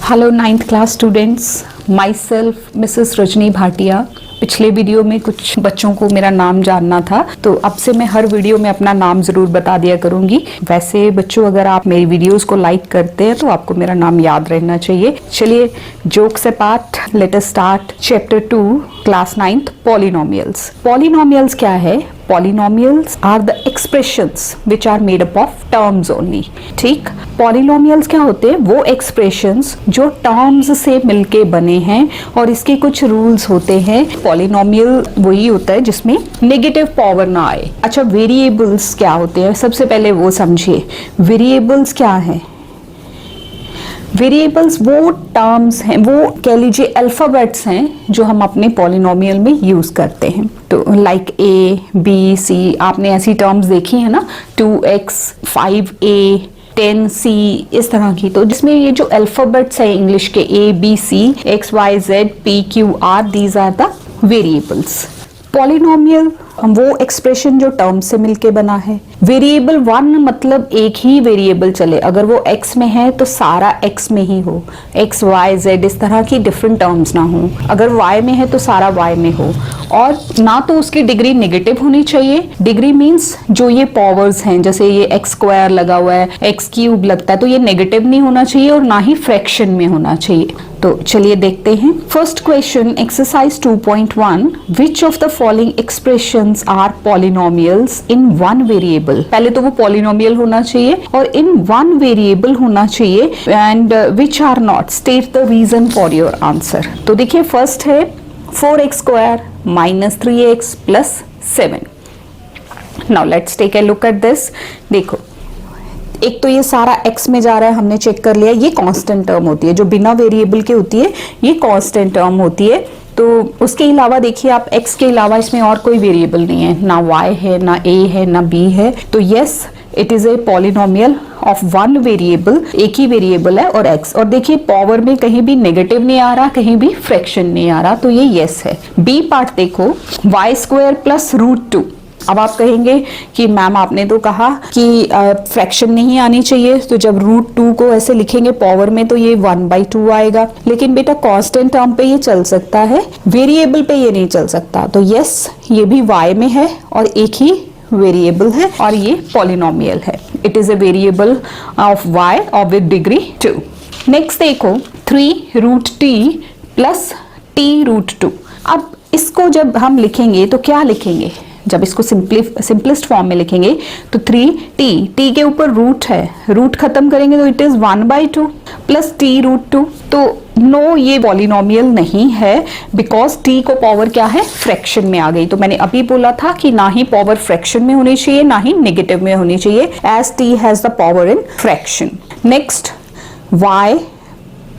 Hello 9th class students, my self Mrs Rajni Bhatia. पिछले video में कुछ बच्चों को मेरा नाम जानना था, तो अब से मैं हर वीडियो में अपना नाम जरूर बता दिया करूंगी। वैसे बच्चों, अगर आप मेरी वीडियोस को लाइक करते हैं तो आपको मेरा नाम याद रहना चाहिए। चलिए, jokes apart, let us start chapter 2 class 9th, polynomials. Polynomials क्या है? Polynomials are the expressions which are made up of terms only. ठीक, पॉलिनोमियल्स क्या होते हैं? वो एक्सप्रेशंस जो टर्म्स से मिलके बने हैं और इसके कुछ रूल्स होते हैं। पॉलिनोमियल वही होता है जिसमें नेगेटिव पावर ना आए। अच्छा, वेरिएबल्स क्या होते हैं? सबसे पहले वो समझिए। वेरिएबल्स क्या है? वेरिएबल्स वो टर्म्स हैं, वो कह लीजिए अल्फाबेट्स हैं जो हम अपने पॉलिनोमियल में यूज करते हैं। तो लाइक ए, बी, सी, आपने ऐसी टर्म्स देखी है ना, 2x, 5a, 10c, इस तरह की। तो जिसमें ये जो अल्फाबेट्स है इंग्लिश के, A, B, C, X, Y, Z, P, Q, R, these are the variables. Polynomial वो एक्सप्रेशन जो टर्म से मिलके बना है। वेरिएबल वन मतलब एक ही वेरिएबल चले, अगर वो x में है तो सारा x में ही हो, x, y, z, इस तरह की डिफरेंट टर्म्स ना हो। अगर y में है तो सारा y में हो, और ना तो उसकी डिग्री नेगेटिव होनी चाहिए। डिग्री मीन्स जो ये पावर्स हैं, जैसे ये x स्क्वायर लगा हुआ है, x क्यूब लगता है, तो ये नेगेटिव नहीं होना चाहिए और ना ही फ्रैक्शन में होना चाहिए। तो चलिए देखते हैं। First question, exercise 2.1, which of the following expressions are polynomials in one variable. पहले तो वो पॉलिनोमियल होना चाहिए और इन वन वेरिएबल होना चाहिए, and which are not. State the reason for your answer. तो देखिए, फर्स्ट है 4x square minus 3x plus 7। Now let's take a look at this. देखो, एक तो ये सारा x में जा रहा है, हमने चेक कर लिया। ये कांस्टेंट टर्म होती है, जो बिना वेरिएबल के होती है, ये कांस्टेंट टर्म होती है। तो उसके अलावा देखिए आप, x के अलावा इसमें और कोई वेरिएबल नहीं है, ना y है, ना a है, ना b है। तो yes, it is a polynomial of one variable, एक ही वेरिएबल है और x। और देखिए, पावर में कहीं भी नेगेटिव नहीं आ रहा, कहीं भी फ्रैक्शन नहीं आ रहा, तो ये यस है। बी पार्ट देखो, y स्क्वायर प्लस √2। अब आप कहेंगे कि मैम आपने तो कहा कि फ्रैक्शन नहीं आनी चाहिए, तो जब √2 को ऐसे लिखेंगे पावर में तो ये 1/2 आएगा। लेकिन बेटा, कांस्टेंट टर्म पे ये चल सकता है, वेरिएबल पे ये नहीं चल सकता। तो यस, ये भी y में है और एक ही वेरिएबल है और ये पॉलिनोमियल है। It is a variable of y और विद डिग्री 2। नेक्स्ट देखो, 3√t प्लस t√2। अब इसको जब हम लिखेंगे तो क्या लिखेंगे? जब इसको सिंपलेस्ट फॉर्म में लिखेंगे तो 3t के ऊपर रूट है, रूट खत्म करेंगे तो इट इज 1/2 प्लस t√2। तो नो, ये पॉलिनोमियल नहीं है, बिकॉज t को पावर क्या है? फ्रैक्शन में आ गई। तो मैंने अभी बोला था कि ना ही पावर फ्रैक्शन में होनी चाहिए, ना ही नेगेटिव में होनी चाहिए, as t has the power in fraction. Next, y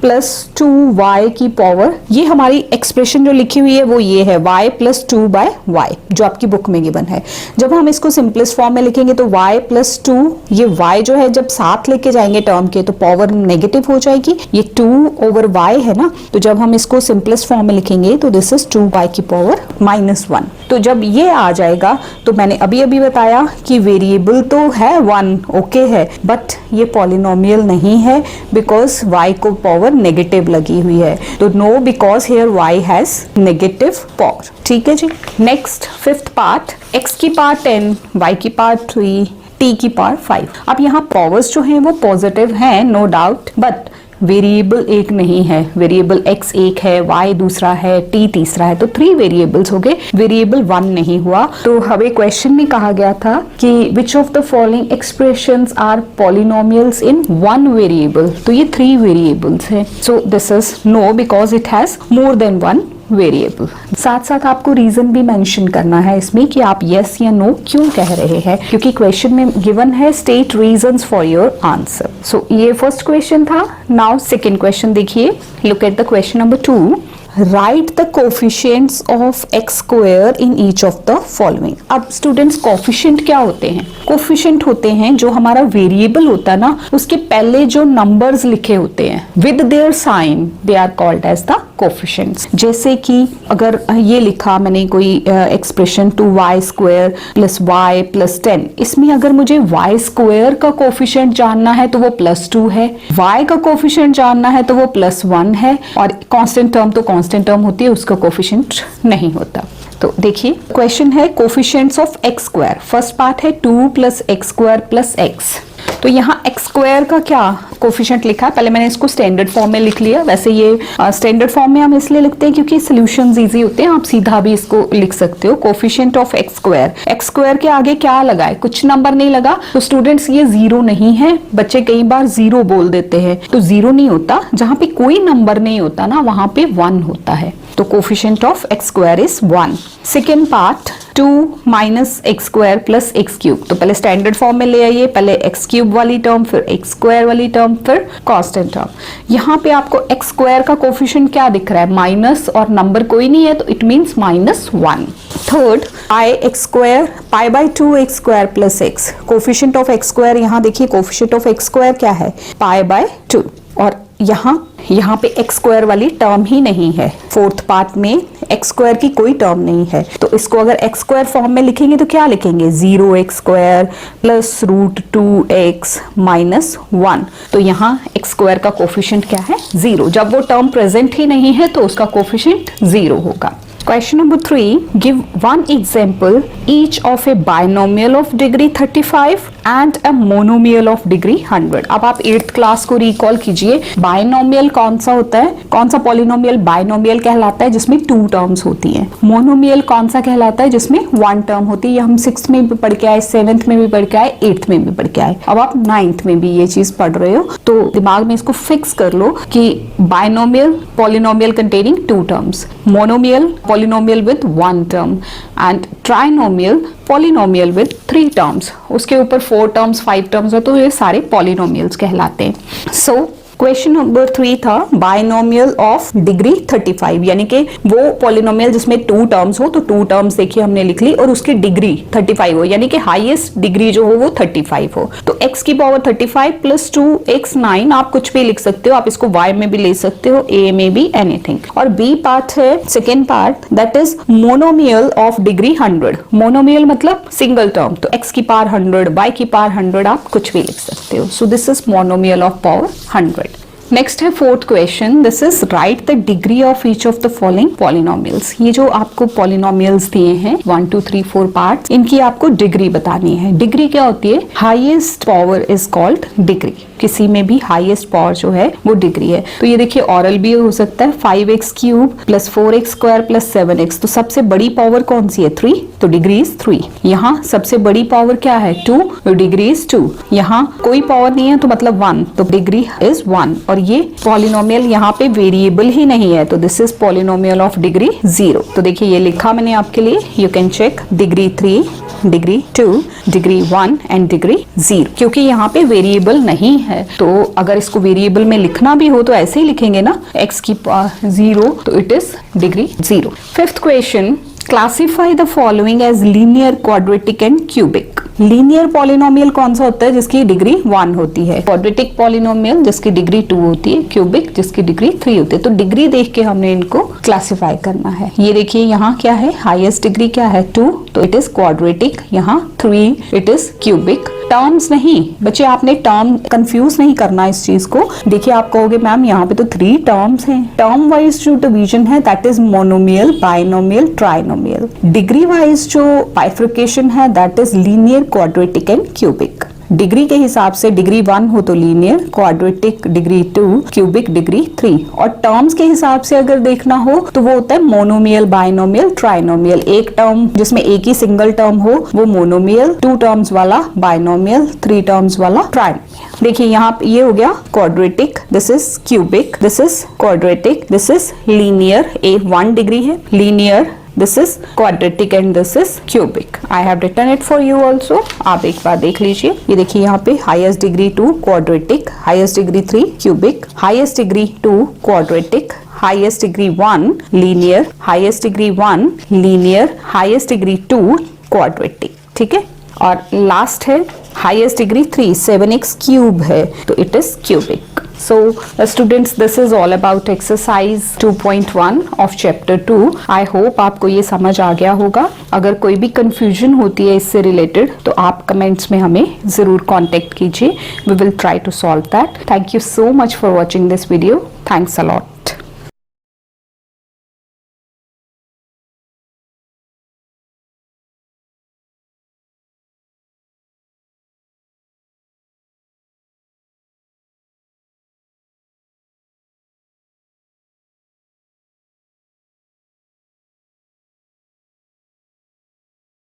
plus 2y की पावर, ये हमारी एक्सप्रेशन जो लिखी हुई है वो ये है, y प्लस 2/y, जो आपकी बुक में गिवन है। जब हम इसको सिंपलेस्ट फॉर्म में लिखेंगे तो y प्लस 2, ये y जो है जब साथ लेके जाएंगे टर्म के तो पावर नेगेटिव हो जाएगी। ये 2/y है ना, तो जब हम इसको सिंपलेस्ट फॉर्म में लिखेंगे तो दिस इज 2y की पावर -1। तो जब ये आ जाएगा तो मैंने अभी अभी बताया कि वेरिएबल तो है 1, ओके है, बट ये पॉलिनोमियल नहीं है, बिकॉज y को पावर नेगेटिव लगी हुई है। तो no, because here y has negative power. ठीक है जी। नेक्स्ट, फिफ्थ पार्ट, x की पावर 10, y की पावर 3, t की पावर 5। अब यहाँ पावर्स जो हैं वो पॉजिटिव हैं, नो डाउट, बट वेरिएबल एक नहीं है। वेरिएबल x एक है, y दूसरा है, t तीसरा है, तो 3 वेरिएबल्स हो गए, वेरिएबल 1 नहीं हुआ। तो हमें क्वेश्चन में कहा गया था कि which of the following expressions are polynomials in one variable. तो ये 3 वेरिएबल्स हैं, so this is no, because it has more than 1 variable. साथ साथ आपको रीजन भी मेंशन करना है इसमें कि आप यस या नो क्यों कह रहे हैं, क्योंकि क्वेश्चन में गिवन है state reasons for your answer. So ये फर्स्ट क्वेश्चन था। नाउ सेकंड क्वेश्चन देखिए, look at the question number 2। Write the coefficients of X square in each of the following. अब स्टूडेंट्स, कोफिशिएंट क्या होते हैं? Coefficient होते हैं जो हमारा वेरिएबल होता है ना, उसके पहले जो नंबर्स लिखे होते हैं with their sign, they are called as the coefficients. जैसे कि अगर ये लिखा मैंने कोई एक्सप्रेशन 2y² + y + 10, इसमें अगर मुझे y² का कोफिशिएंट जानना है तो वो +2 है, y का कोफिशिएंट जानना है तो वो +1 है, और कांस्टेंट टर्म तो कांस्टेंट टर्म होती है, उसका कोफिशिएंट नहीं होता। तो देखिए क्वेश्चन है coefficients of x²। First part है 2 + x² + x। तो यहाँ x² का क्या कोफिशिएंट लिखा है, पहले मैंने इसको स्टैंडर्ड फॉर्म में लिख लिया। वैसे ये स्टैंडर्ड फॉर्म में हम इसलिए लिखते हैं क्योंकि सॉल्यूशंस इजी होते हैं, आप सीधा भी इसको लिख सकते हो। कोफिशिएंट ऑफ x² के आगे क्या लगा है, कुछ नंबर नहीं लगा, तो स्टूडेंट्स ये 0 नहीं है। बच्चे कई बार 0 बोल देते हैं, तो 0 नहीं होता, जहां पे कोई नंबर नहीं होता ना वहां पे 1 होता है। तो coefficient of x² is 1। Second part 2 - x² + x³। तो पहले स्टैंडर्ड फॉर्म में ले आइए, पहले x³ वाली टर्म, फिर x² वाली टर्म, फिर कांस्टेंट टर्म। यहाँ पे आपको x² का कोफिशिएंट क्या दिख रहा है, माइनस, और नंबर कोई नहीं है तो it means -1। Third π² π/2 x² + x। Coefficient of x², यहाँ देखिए कोफिशिएंट ऑफ x² क्या है, π/2, और यहाँ पे x² वाली टर्म ही नहीं है। फोर्थ पार्ट में x² की कोई टर्म नहीं है, तो इसको अगर x² फॉर्म में लिखेंगे तो क्या लिखेंगे, 0x² + √2x - 1। तो यहाँ x² का कोफिशिएंट क्या है, 0। जब वो टर्म प्रेजेंट ही नहीं है तो उसका कोफिशिएंट 0 होगा। Question number 3, give one example each of a binomial of degree 35 and a monomial of degree 100। अब आप 8th क्लास को रिकॉल कीजिए, बाइनोमियल कौन सा होता है, कौन सा पॉलिनोमियल बाइनोमियल कहलाता है जिसमें 2 टर्म्स होती हैं। मोनोमियल कौन सा कहलाता है जिसमें 1 टर्म होती है। ये हम 6th में भी पढ़ के आए, 7th में भी पढ़ के आए, 8th में भी पढ़ के आए। अब आप 9th में भी ये चीज पढ़ रहे हो, तो दिमाग में इसको फिक्स कर लो कि binomial polynomial containing 2 terms, monomial polynomial with 1 term, and trinomial polynomial with 3 terms। उसके ऊपर 4 terms 5 terms है, तो ये सारे polynomials कहलाते हैं। So क्वेश्चन नंबर 3 था बाइनोमियल ऑफ डिग्री 35, यानी कि वो पॉलिनोमियल जिसमें 2 टर्म्स हो, तो 2 टर्म्स देखिए हमने लिख ली, और उसकी डिग्री 35 हो, यानी कि हाईएस्ट डिग्री जो हो वो 35 हो। तो x³ 35 + 2x9, आप कुछ भी लिख सकते हो, आप इसको y में भी ले सकते हो, a में भी, एनीथिंग। और b पार्ट है second part, that is monomial of degree 100। Monomial मतलब सिंगल टर्म, तो x⁻100 y⁻100 आप कुछ भी लिख सकते हो। So this is monomial of power 100। Next है fourth question, this is write the degree of each of the following polynomials. ये जो आपको पॉलिनोमियल्स दिए हैं 1 2 3 4 पार्ट्स, इनकी आपको डिग्री बतानी है। डिग्री क्या होती है, highest power is called degree. किसी में भी हाईएस्ट पावर जो है वो डिग्री है। तो ये देखिए ऑरल भी हो सकता है, 5x³ + 4x² + 7x। तो सबसे बड़ी पावर कौन सी है, 3, तो डिग्री इज 3। यहाँ सबसे बड़ी पावर क्या है, 2, तो डिग्री इज 2। यहाँ कोई पावर नहीं है तो मतलब 1, तो डिग्री इज 1। और ये पॉलिनोमियल यहाँ पे वेरिएबल ही नहीं है, तो this is polynomial of degree 0। तो देखिए ये लिखा मैंने आपके लिए, you can check degree 3, degree 2, degree 1 and degree 0। क्योंकि यहाँ पे वेरिएबल नहीं है, तो अगर इसको वेरिएबल में लिखना भी हो तो ऐसे ही लिखेंगे ना, x⁻0, तो it is degree 0। Fifth question, classify the following as linear, quadratic and cubic. Linear polynomial कौन सा होता है जिसकी डिग्री 1 होती है, क्वाड्रेटिक पॉलिनोमियल जिसकी डिग्री 2 होती है, क्यूबिक जिसकी डिग्री 3 होती है। तो डिग्री देख के हमने इनको क्लासिफाई करना है। ये देखिए यहाँ क्या है, हाईएस्ट डिग्री क्या है, 2, तो इट इज क्वाड्रेटिक, यहाँ 3, इट इज क्यूबिक। टर्म्स नहीं बच्चे, आपने टर्म कंफ्यूज नहीं करना इस चीज को। देखिए आप कहोगे मैम यहाँ पे तो 3 टर्म्स हैं, टर्म वाइज जो डिवीजन है that is monomial, binomial, trinomial. Degree wise जो बाइफर्केशन है that is linear, quadratic and cubic. Degree के हिसाब से डिग्री 1 हो तो linear, quadratic degree 2, cubic degree 3। और टर्म्स के हिसाब से अगर देखना हो तो वो होता है मोनोमियल, बाइनोमियल, ट्राइनोमियल। एक टर्म जिसमें एक ही सिंगल टर्म हो वो मोनोमियल, 2 टर्म्स वाला बाइनोमियल, 3 टर्म्स वाला ट्राइनोमियल। देखिए यहाँ ये हो गया quadratic, this is cubic, this is quadratic, this is linear, 1 degree है, linear, this is quadratic and this is cubic। I have written it for you also, आप एक बार देख लीजिए। ये देखिए यहाँ पे highest degree 2 quadratic, highest degree 3 cubic, highest degree 2 quadratic, highest degree 1 linear, highest degree 1 linear, highest degree 2 quadratic, ठीक है। और लास्ट है हाईएस्ट डिग्री 3, 7x³ है, तो it is cubic. So students, this is all about exercise 2.1 of chapter 2. I hope आपको ये समझ आ गया होगा. अगर कोई भी confusion होती है इससे related तो आप comments में हमें ज़रूर contact कीजिए. We will try to solve that. Thank you so much for watching this video. Thanks a lot.